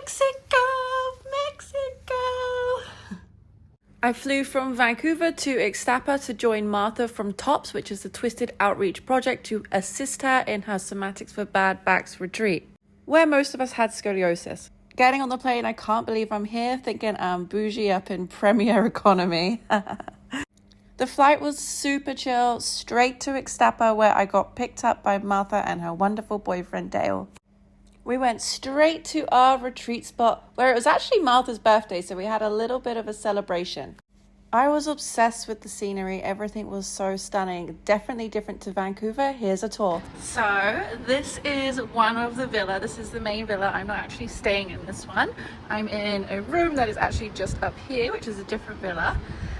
Mexico, Mexico. I flew from Vancouver to Ixtapa to join Martha from TOPS, which is the Twisted Outreach Project, to assist her in her Somatics for Bad Backs retreat, where most of us had scoliosis. Getting on the plane, I can't believe I'm here, thinking I'm bougie up in premier economy. The flight was super chill, straight to Ixtapa, where I got picked up by Martha and her wonderful boyfriend, Dale. We went straight to our retreat spot, where it was actually Martha's birthday, so we had a little bit of a celebration. I was obsessed with the scenery. Everything was so stunning. Definitely different to Vancouver. Here's a tour. So this is one of the villa. This is the main villa. I'm not actually staying in this one. I'm in a room that is actually just up here, which is a different villa.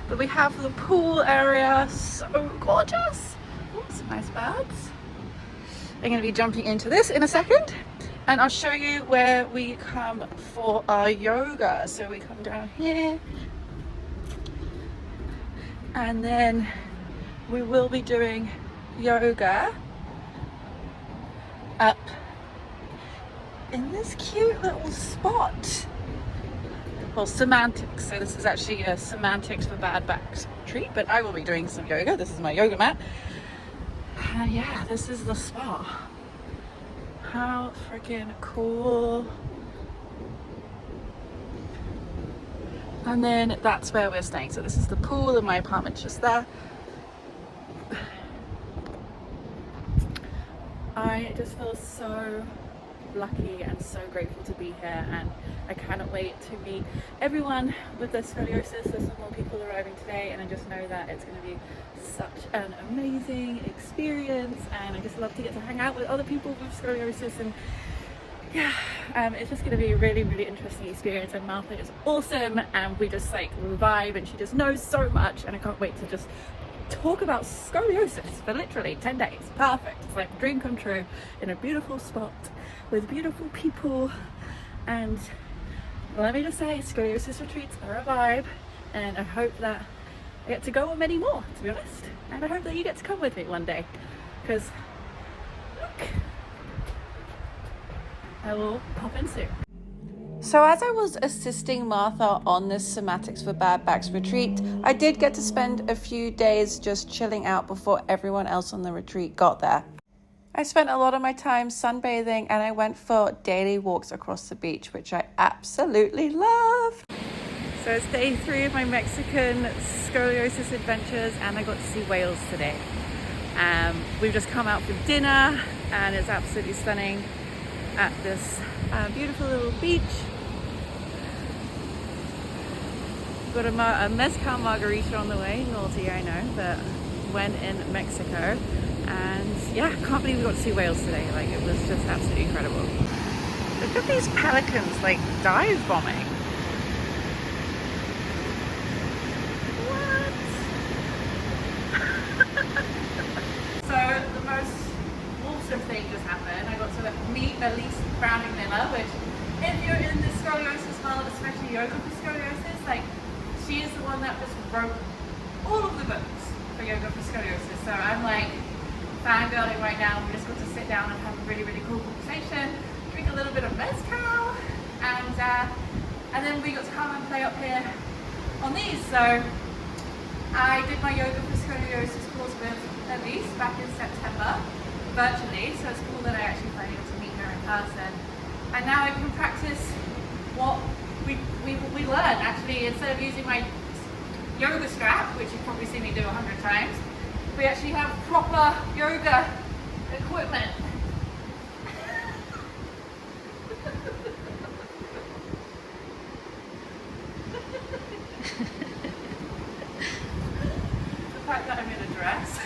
But we have the pool area. So gorgeous. Ooh, some nice birds. I'm going to be jumping into this in a second. And I'll show you where we come for our yoga. So we come down here. And then we will be doing yoga up in this cute little spot. Well, Somatics. So this is actually a Somatics for Bad Backs retreat, but I will be doing some yoga. This is my yoga mat. And yeah, this is the spot. How freaking cool. And then that's where we're staying. So this is the pool and my apartment's just there. I just feel so lucky and so grateful to be here, and I cannot wait to meet everyone with their scoliosis. There's some more people arriving today, and I just know that it's going to be such an amazing experience, and I just love to get to hang out with other people with scoliosis. And yeah, it's just going to be a really, really interesting experience. And Martha is awesome, and we just like vibe, and she just knows so much, and I can't wait to just talk about scoliosis for literally 10 days. Perfect. It's like a dream come true in a beautiful spot with beautiful people. And let me just say, scoliosis retreats are a vibe, and I hope that I get to go on many more, to be honest. And I hope that you get to come with me one day, because look, I will pop in soon. So as I was assisting Martha on this Somatics for Bad Backs retreat, I did get to spend a few days just chilling out before everyone else on the retreat got there. I spent a lot of my time sunbathing, and I went for daily walks across the beach, which I absolutely love. So it's day 3 of my Mexican scoliosis adventures, and I got to see whales today. We've just come out for dinner, and it's absolutely stunning at this beautiful little beach. Got a mezcal margarita on the way. Naughty, I know, but when in Mexico. And yeah, can't believe we got to see whales today. Like, it was just absolutely incredible. Look at these pelicans like dive bombing. What? So the most awesome thing just happened. I got to meet Elise Browning-Miller, which if you're in the scoliosis world, especially yoga for scoliosis, like, she is the one that just wrote all of the books for yoga for scoliosis. So I'm like fangirling right now. We just got to sit down and have a really, really cool conversation, drink a little bit of mezcal, and then we got to come and play up here on these. So I did my yoga for scoliosis course with Elise back in September, virtually. So it's cool that I actually finally got to meet her in person. And now I can practice what we learned. Actually, instead of using my yoga strap, which you've probably seen me do 100 times, we actually have proper yoga equipment. The fact that I'm in a dress.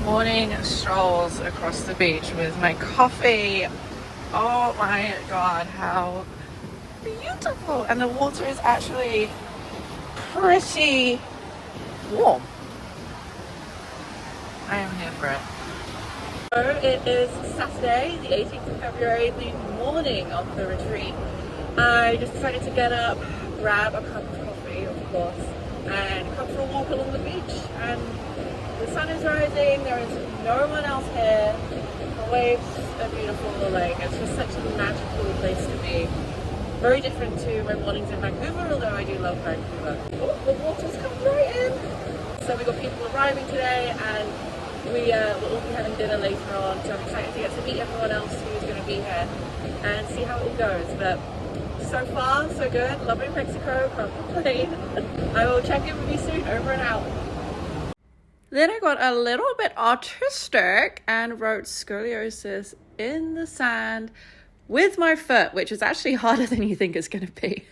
Morning strolls across the beach with my coffee. Oh my god, how beautiful! And the water is actually pretty warm. I am here for it. So it is Saturday, the 18th of February, the morning of the retreat. I just decided to get up, grab a cup of coffee, free, of course, and come for a walk along the beach. And the sun is rising, there is no one else here, the waves are beautiful, like it's just such a magical place to be. Very different to my mornings in Vancouver, although I do love Vancouver. Oh, the water's come right in. So we got people arriving today, and we will all be having dinner later on, so I'm excited to get to meet everyone else who's going to be here and see how it all goes. But so far, so good. Loving Mexico, can't complain. I will check in with you soon. Over and out. Then I got a little bit artistic and wrote scoliosis in the sand with my foot, which is actually harder than you think it's going to be.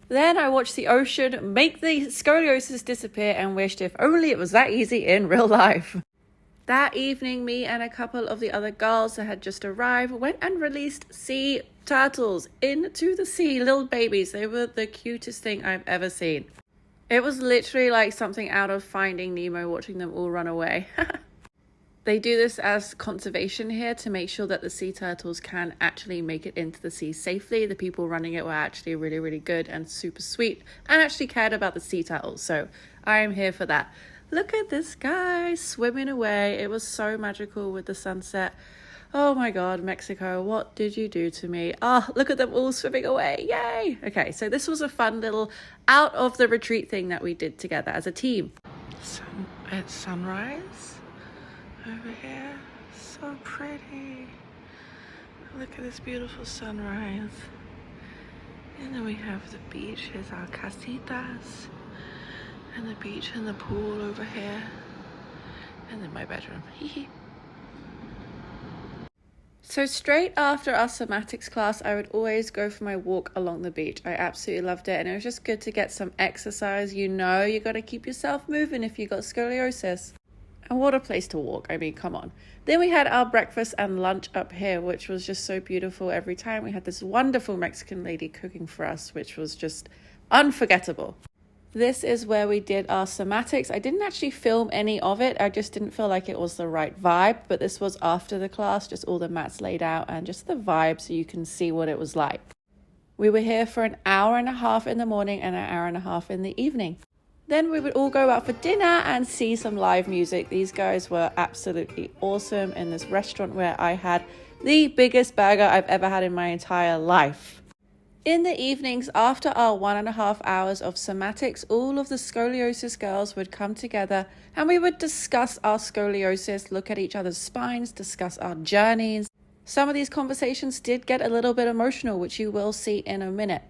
Then I watched the ocean make the scoliosis disappear and wished if only it was that easy in real life. That evening, me and a couple of the other girls that had just arrived went and released sea turtles into the sea, little babies. They were the cutest thing I've ever seen. It was literally like something out of Finding Nemo, watching them all run away. They do this as conservation here to make sure that the sea turtles can actually make it into the sea safely. The people running it were actually really, really good and super sweet and actually cared about the sea turtles. So I am here for that. Look at this guy swimming away. It was so magical with the sunset. Oh my God, Mexico, what did you do to me? Oh, look at them all swimming away. Yay. Okay, so this was a fun little out of the retreat thing that we did together as a team. It's sunrise. Over here, so pretty. Look at this beautiful sunrise. And then we have the beach. Here's our casitas. And the beach and the pool over here. And then my bedroom. So straight after our somatics class, I would always go for my walk along the beach. I absolutely loved it. And it was just good to get some exercise. You know, you got to keep yourself moving if you got scoliosis. And what a place to walk. I mean, come on. Then we had our breakfast and lunch up here, which was just so beautiful every time. We had this wonderful Mexican lady cooking for us, which was just unforgettable. This is where we did our somatics. I didn't actually film any of it. I just didn't feel like it was the right vibe. But this was after the class, just all the mats laid out and just the vibe so you can see what it was like. We were here for an hour and a half in the morning and an hour and a half in the evening. Then we would all go out for dinner and see some live music. These guys were absolutely awesome in this restaurant where I had the biggest burger I've ever had in my entire life. In the evenings, after our 1.5 hours of somatics, all of the scoliosis girls would come together and we would discuss our scoliosis, look at each other's spines, discuss our journeys. Some of these conversations did get a little bit emotional, which you will see in a minute.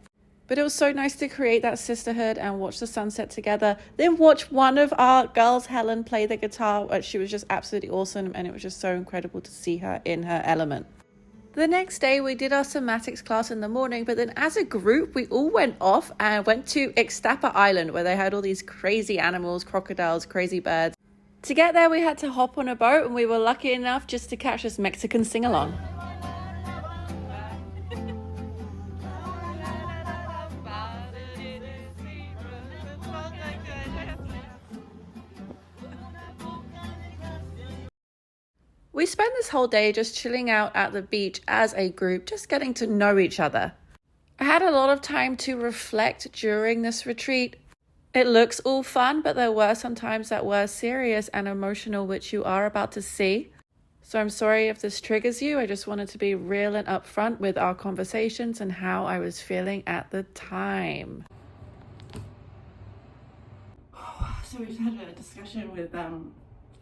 But it was so nice to create that sisterhood and watch the sunset together. Then watch one of our girls, Helen, play the guitar. She was just absolutely awesome and it was just so incredible to see her in her element. The next day we did our somatics class in the morning, but then as a group we all went off and went to Ixtapa Island where they had all these crazy animals, crocodiles, crazy birds. To get there we had to hop on a boat and we were lucky enough just to catch this Mexican sing-along. We spent this whole day just chilling out at the beach as a group, just getting to know each other. I had a lot of time to reflect during this retreat. It looks all fun, but there were some times that were serious and emotional, which you are about to see. So I'm sorry if this triggers you. I just wanted to be real and upfront with our conversations and how I was feeling at the time. So we just had a discussion with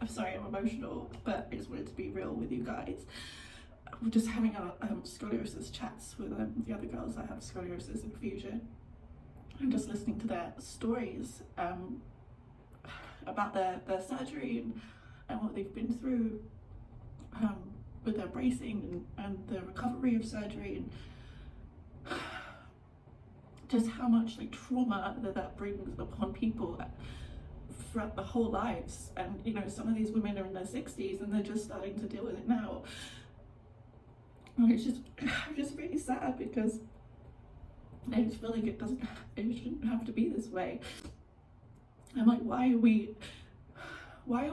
I'm sorry I'm emotional, but I just wanted to be real with you guys. We're just having our scoliosis chats with the other girls that have scoliosis and fusion. I'm just listening to their stories about their surgery and what they've been through with their bracing and the recovery of surgery, and just how much like trauma that brings upon people throughout their whole lives. And you know, some of these women are in their 60s and they're just starting to deal with it now. And it's just really sad because I just feel like it shouldn't have to be this way. I'm like, why are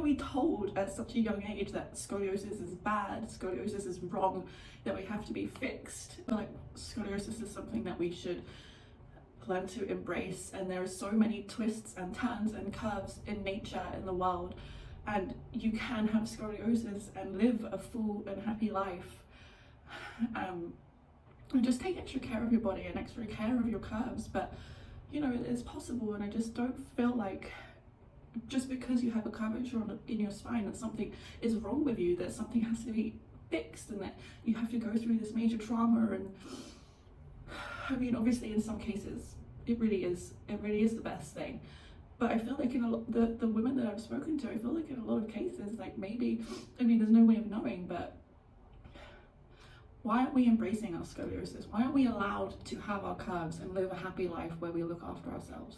we told at such a young age that scoliosis is bad, scoliosis is wrong, that we have to be fixed? Like, scoliosis is something that we should learn to embrace. And there are so many twists and turns and curves in nature, in the world, and you can have scoliosis and live a full and happy life. And just take extra care of your body and extra care of your curves. But you know, it's possible, and I just don't feel like just because you have a curvature in your spine that something is wrong with you, that something has to be fixed, and that you have to go through this major trauma. And I mean, obviously in some cases it really is the best thing, but I feel like in the women that I've spoken to, I feel like in a lot of cases, like, maybe, I mean, there's no way of knowing, but why aren't we embracing our scoliosis? Why aren't we allowed to have our curves and live a happy life where we look after ourselves?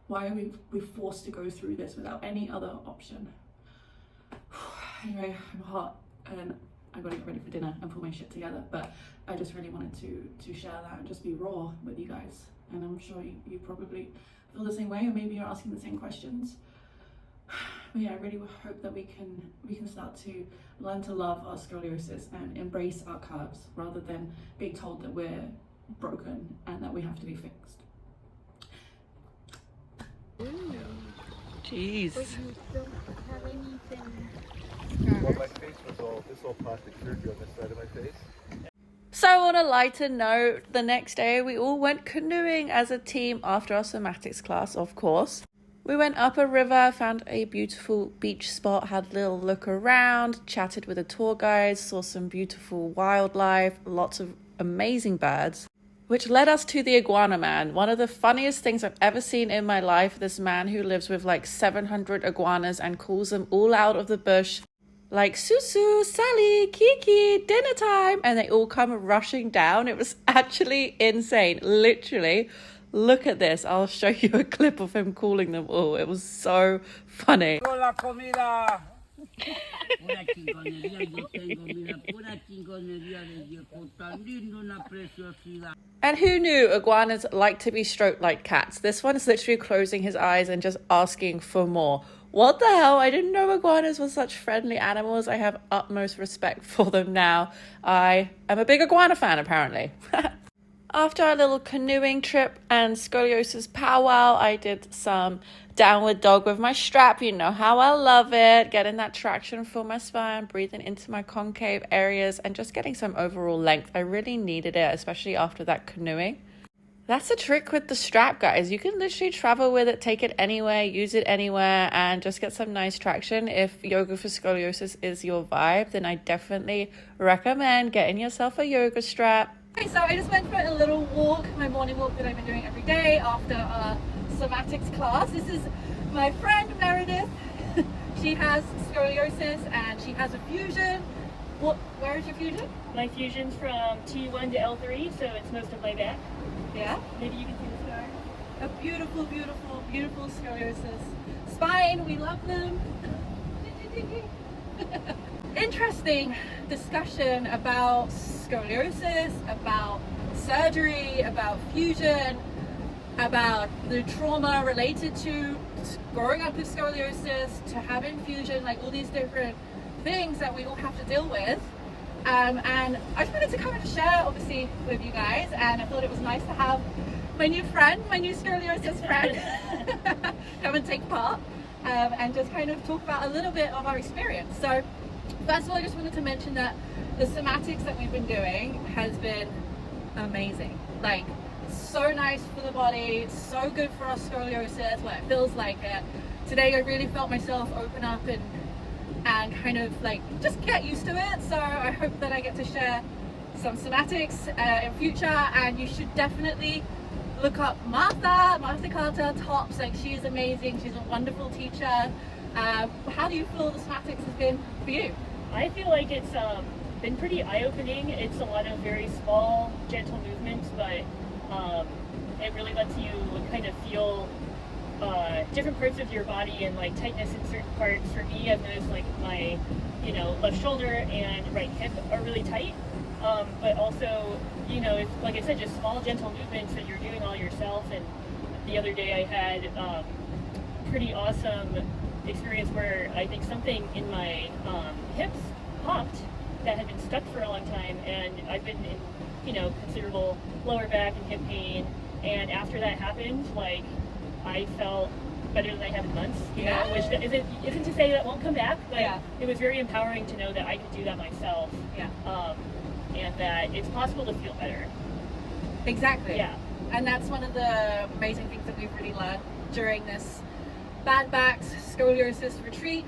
Why are we forced to go through this without any other option? Anyway, I'm hot and I gotta get ready for dinner and put my shit together, but I just really wanted to share that and just be raw with you guys. And I'm sure you probably feel the same way, or maybe you're asking the same questions. But yeah, I really hope that we can start to learn to love our scoliosis and embrace our curves, rather than being told that we're broken and that we have to be fixed. Jeez. But you don't have anything. Well, my face was all plastic surgery on this side of my face. So on a lighter note, the next day we all went canoeing as a team after our somatics class, of course. We went up a river, found a beautiful beach spot, had a little look around, chatted with the tour guides, saw some beautiful wildlife, lots of amazing birds, which led us to the iguana man. One of the funniest things I've ever seen in my life, this man who lives with like 700 iguanas and calls them all out of the bush, like, Susu, Sally, Kiki, dinner time, and they all come rushing down. It was actually insane, literally. Look at this. I'll show you a clip of him calling them all. It was so funny. La comida. Pura chingonería, yo tengo, mira, pura chingonería de viejo, tan lindo, una preciosidad. And who knew iguanas like to be stroked like cats? This one's literally closing his eyes and just asking for more. What the hell? I didn't know iguanas were such friendly animals. I have utmost respect for them now. I am a big iguana fan, apparently. After our little canoeing trip and scoliosis powwow, I did some downward dog with my strap. You know how I love it. Getting that traction for my spine, breathing into my concave areas, and just getting some overall length. I really needed it, especially after that canoeing. That's the trick with the strap, guys. You can literally travel with it, take it anywhere, use it anywhere, and just get some nice traction. If yoga for scoliosis is your vibe, then I definitely recommend getting yourself a yoga strap. Okay, so I just went for a little walk, my morning walk that I've been doing every day after our somatics class. This is my friend Meredith. She has scoliosis and she has a fusion. Where is your fusion? My fusion's from T1 to L3, so it's most of my back. Yeah? Maybe you can see the scar. A beautiful, beautiful, beautiful scoliosis spine. We love them. Interesting discussion about scoliosis, about surgery, about fusion, about the trauma related to growing up with scoliosis, to having fusion, like all these different things that we all have to deal with. And I just wanted to come and share, obviously, with you guys, and I thought it was nice to have my new friend, my new scoliosis friend, come and take part and just kind of talk about a little bit of our experience. So first of all, I just wanted to mention that the somatics that we've been doing has been amazing. Like, so nice for the body, so good for our scoliosis, what it feels like. Today I really felt myself open up and kind of like just get used to it. So I hope that I get to share some somatics in future, and you should definitely look up Martha Carter Tops. Like, she is amazing, she's a wonderful teacher. How do you feel the somatics has been for you? I feel like it's been pretty eye-opening. It's a lot of very small, gentle movements, but it really lets you kind of feel different parts of your body and like tightness in certain parts. For me, I've noticed like my, left shoulder and right hip are really tight. But also, it's, like I said, just small, gentle movements that you're doing all yourself. And the other day I had pretty awesome experience where I think something in my hips popped that had been stuck for a long time, and I've been in, considerable lower back and hip pain And after that happened, like, I felt better than I have in months, you know, which isn't to say that won't come back, but it was very empowering to know that I could do that myself. And that it's possible to feel better. Exactly. Yeah. And that's one of the amazing things that we've really learned during this bad backs scoliosis retreat,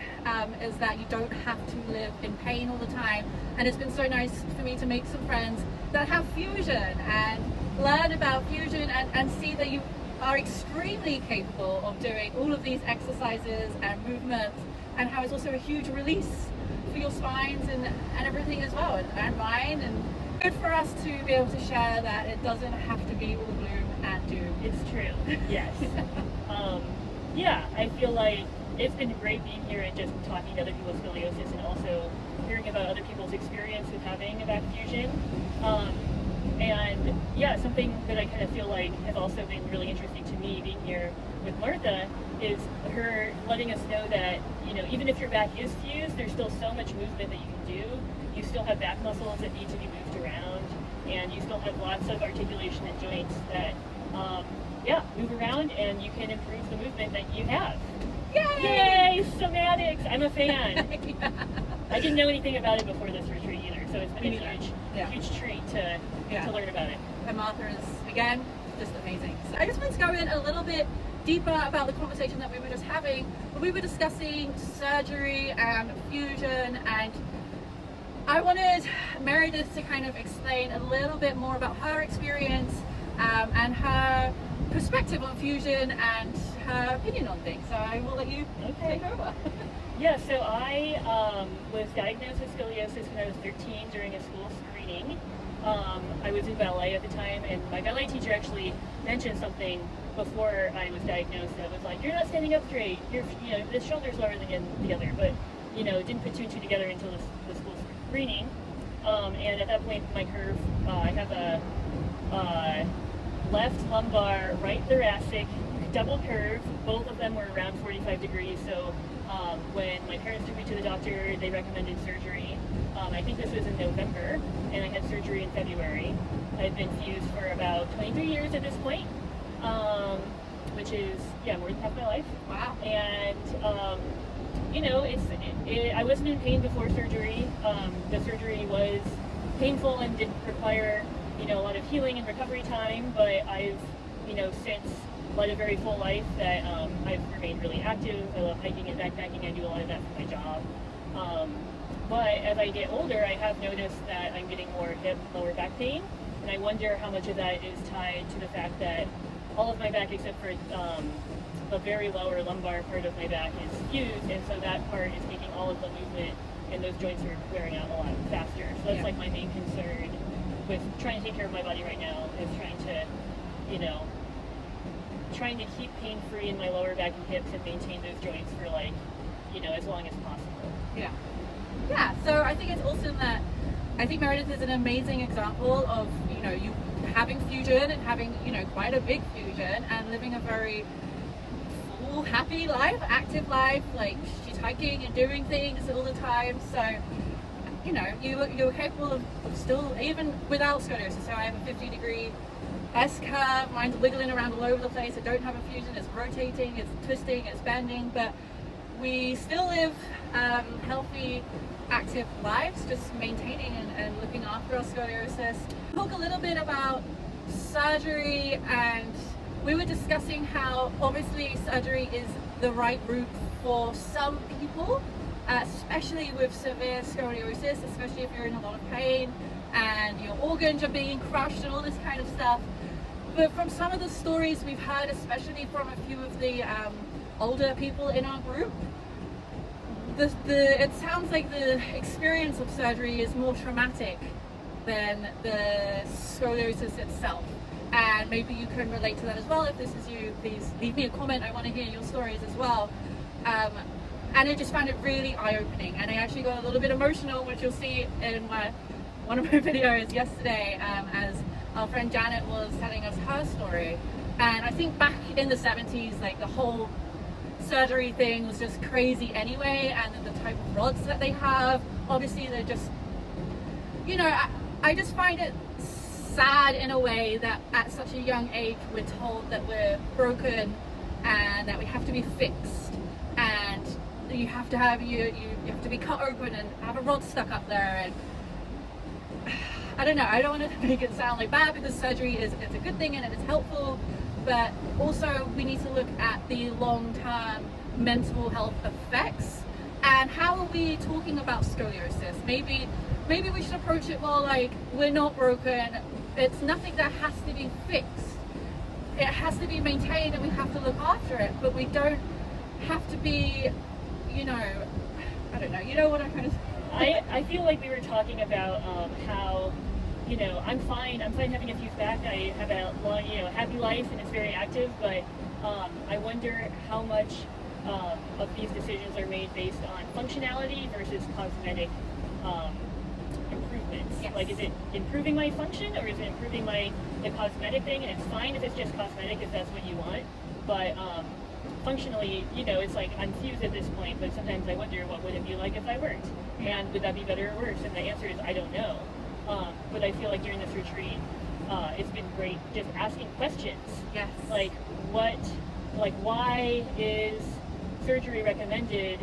is that you don't have to live in pain all the time. And it's been so nice for me to make some friends that have fusion and learn about fusion and see that you are extremely capable of doing all of these exercises and movements, and how it's also a huge release for your spines and everything as well, and mine, and good for us to be able to share that it doesn't have to be all gloom and doom. It's true. Yes. Yeah, I feel like it's been great being here and just talking to other people with scoliosis, and also hearing about other people's experience with having a back fusion. And yeah, something that I kind of feel like has also been really interesting to me being here with Martha is her letting us know that, you know, even if your back is fused, there's still so much movement that you can do. You still have back muscles that need to be moved around, and you still have lots of articulation and joints that, move around, and you can improve the movement that you have. Yay! Yay, somatics! I'm a fan. I didn't know anything about it before this retreat either, so it's been a huge treat to learn about it. And Martha is, again, just amazing. So I just wanted to go in a little bit deeper about the conversation that we were just having. We were discussing surgery and fusion, and I wanted Meredith to kind of explain a little bit more about her experience and her perspective on fusion and her opinion on things. So I will let you take over. Yeah, so I was diagnosed with scoliosis when I was 13 during a school screening. I was in ballet at the time, and my ballet teacher actually mentioned something before I was diagnosed that was like, "You're not standing up straight. The shoulder's lower than the other." But didn't put two and two together until the school screening. And at that point, my curve, I have a left lumbar, right thoracic, double curve. Both of them were around 45 degrees. So when my parents took me to the doctor, they recommended surgery. I think this was in November, and I had surgery in February. I've been fused for about 23 years at this point, which is, more than half my life. Wow. And, I wasn't in pain before surgery. The surgery was painful and didn't require, a lot of healing and recovery time, but I've, since led a very full life that I've remained really active. I love hiking and backpacking. I do a lot of that for my job. But as I get older, I have noticed that I'm getting more hip, lower back pain, and I wonder how much of that is tied to the fact that all of my back, except for the very lower lumbar part of my back, is fused, and so that part is making all of the movement, and those joints are wearing out a lot faster. So that's like my main concern with trying to take care of my body right now, is trying to keep pain-free in my lower back and hips and maintain those joints for as long as possible. Yeah, so I think it's awesome that I think Meredith is an amazing example of, you having fusion and having, quite a big fusion and living a very full, happy life, active life. Like, she's hiking and doing things all the time. So, you're capable of still, even without scoliosis. So I have a 50-degree S-curve, mine's wiggling around all over the place. I don't have a fusion, it's rotating, it's twisting, it's bending, but we still live healthy, active lives, just maintaining and looking after our scoliosis. Talk a little bit about surgery, and we were discussing how obviously surgery is the right route for some people, especially with severe scoliosis, especially if you're in a lot of pain and your organs are being crushed and all this kind of stuff. But from some of the stories we've heard, especially from a few of the older people in our group, it sounds like the experience of surgery is more traumatic than the scoliosis itself. And maybe you can relate to that as well. If this is you, please leave me a comment. I want to hear your stories as well. And I just found it really eye-opening. And I actually got a little bit emotional, which you'll see in one of my videos yesterday, as our friend Janet was telling us her story. And I think back in the 70s, like, the whole surgery thing was just crazy anyway, and the type of rods that they have, obviously they're just, I just find it sad in a way that at such a young age we're told that we're broken and that we have to be fixed, and you have to have you have to be cut open and have a rod stuck up there. And I don't know, I don't want to make it sound like bad, because surgery is a good thing and it is helpful, but also we need to look at the long-term mental health effects. And how are we talking about scoliosis? Maybe we should approach it more like, we're not broken, it's nothing that has to be fixed, it has to be maintained and we have to look after it, but we don't have to be, you know, I don't know, you know what I'm trying to say? I feel like we were talking about how, you know, I'm fine having a tooth back. I have a long, you know, happy life and it's very active, but I wonder how much of these decisions are made based on functionality versus cosmetic improvements. Yes. Like, is it improving my function or is it improving the cosmetic thing? And it's fine if it's just cosmetic, if that's what you want, but functionally, you know, it's like I'm fused at this point, but sometimes I wonder what would it be like if I weren't, and would that be better or worse? And the answer is I don't know. But I feel like during this retreat, it's been great just asking questions. Yes. Like why is surgery recommended?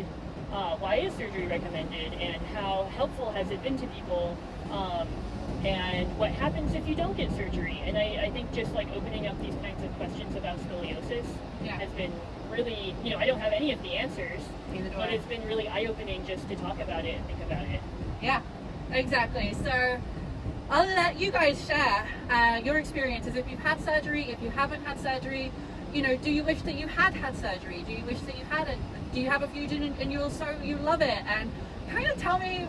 And how helpful has it been to people? And what happens if you don't get surgery? And I think just like opening up these kinds of questions about scoliosis has been really, you know, I don't have any of the answers, but it's been really eye-opening just to talk about it and think about it. Yeah, exactly. So I'll let you guys share your experiences. If you've had surgery, if you haven't had surgery, you know, do you wish that you had surgery? Do you wish that you hadn't? Do you have a fusion and you love it? And kind of tell me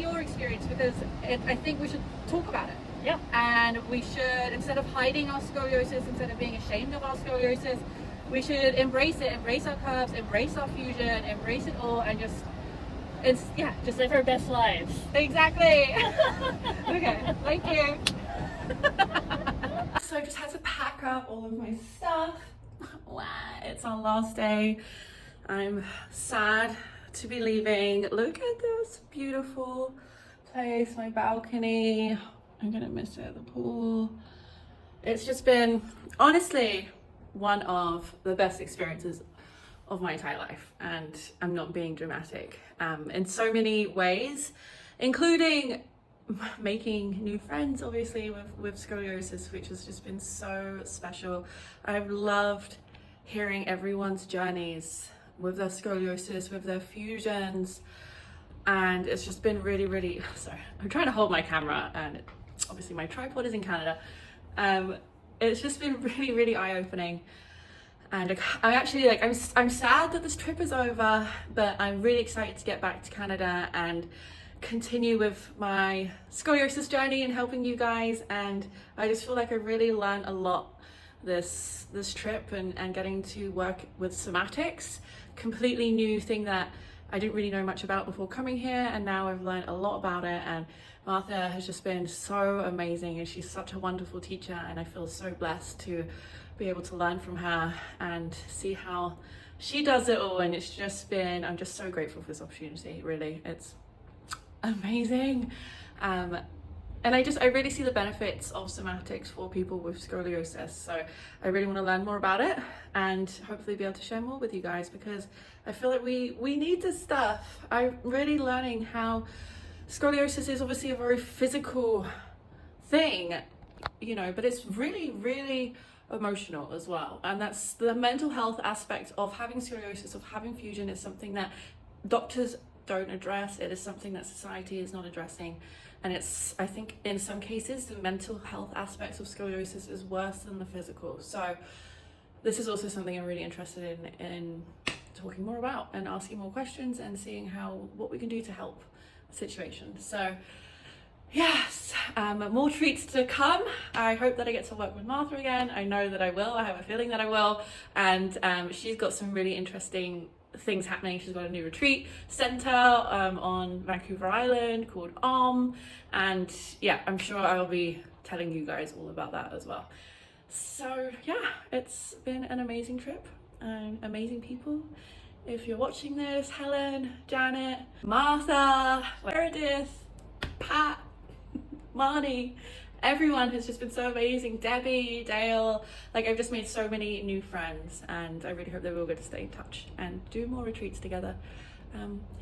your experience, because I think we should talk about it. Yeah. And we should, instead of hiding our scoliosis, instead of being ashamed of our scoliosis, we should embrace it, embrace our curves, embrace our fusion, embrace it all, and just live our best lives. Exactly. Okay, thank you. So I just had to pack up all of my stuff. Wow, it's our last day. I'm sad to be leaving. Look at this beautiful place, my balcony. I'm gonna miss it, the pool. It's just been, honestly, one of the best experiences of my entire life, and I'm not being dramatic, in so many ways, including making new friends, obviously, with scoliosis, which has just been so special. I've loved hearing everyone's journeys with their scoliosis, with their fusions, and it's just been really, really, sorry, I'm trying to hold my camera and obviously my tripod is in Canada. It's just been really, really eye-opening. And I'm actually like, I'm sad that this trip is over, but I'm really excited to get back to Canada and continue with my scoliosis journey and helping you guys. And I just feel like I really learned a lot this trip, and getting to work with somatics, completely new thing that I didn't really know much about before coming here, and now I've learned a lot about it. And Martha has just been so amazing, and she's such a wonderful teacher, and I feel so blessed to be able to learn from her and see how she does it all. And it's just been, I'm just so grateful for this opportunity, really. It's amazing. And I really see the benefits of somatics for people with scoliosis. So I really want to learn more about it and hopefully be able to share more with you guys, because I feel like we need this stuff. I'm really learning how scoliosis is obviously a very physical thing, you know, but it's really, really emotional as well. And that's the mental health aspect of having scoliosis, of having fusion, is something that doctors don't address. It is something that society is not addressing. And it's, I think in some cases, the mental health aspects of scoliosis is worse than the physical. So this is also something I'm really interested in talking more about and asking more questions and seeing what we can do to help the situation. So yes, more treats to come. I hope that I get to work with Martha again. I know that I will. I have a feeling that I will. And she's got some really interesting things happening. She's got a new retreat center on Vancouver Island called and yeah, I'm sure I'll be telling you guys all about that as well. So yeah, it's been an amazing trip and amazing people. If you're watching this, Helen, Janet, Martha, Meredith, Pat, Marnie, Everyone has just been so amazing. Debbie, Dale, like I've just made so many new friends, and I really hope that we're all going to stay in touch and do more retreats together.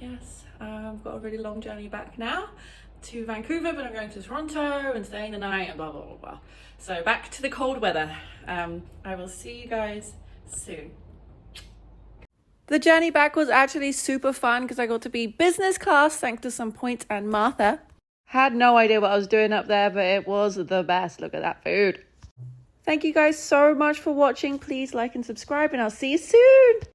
Yes, I've got a really long journey back now to Vancouver, but I'm going to Toronto and staying the night and blah, blah, blah, blah. So back to the cold weather. I will see you guys soon. The journey back was actually super fun because I got to be business class thanks to some points and Martha. Had no idea what I was doing up there, but it was the best. Look at that food. Thank you guys so much for watching. Please like and subscribe, and I'll see you soon.